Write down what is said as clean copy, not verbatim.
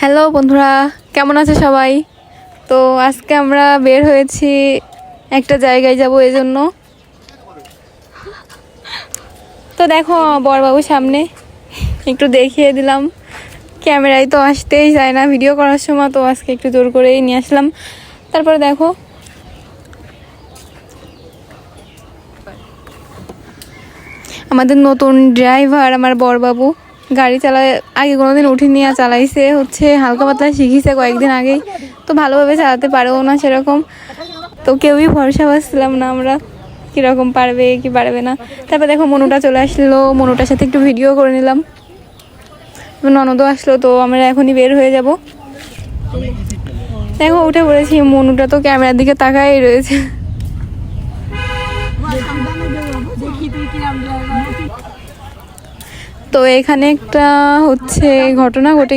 Hello বন্ধুরা, কেমন আছে সবাই? তো আজকে আমরা বের হয়েছি একটা জায়গায় যাব, এজন্য। তো দেখো বড়বাবু সামনে, একটু দেখিয়ে দিলাম। ক্যামেরায় তো আসতেই যায় না ভিডিও করার সময়, তো আজকে একটু জোর করেই নিয়ে আসলাম। তারপরে দেখো আমাদের নতুন ড্রাইভার, আমার বড়বাবু গাড়ি চালায়। আগে কোনোদিন উঠিনি, চালাইছে হচ্ছে হালকা পাতলা শিখিছে কয়েকদিন আগেই, তো ভালোভাবে চালাতে পারেও না সেরকম। তো কেউই ভরসা পাচ্ছিলাম না আমরা, কীরকম পারবে কি পারবে না। তারপর দেখো মনুটা চলে আসলো, মনুটার সাথে একটু ভিডিও করে নিলাম। ননদও আসলো, তো আমরা এখনই বের হয়ে যাব। দেখো উঠে পড়েছি, মনুটা তো ক্যামেরার দিকে তাকাই রয়েছে। তো এখানে একটা হচ্ছে ঘটনা ঘটে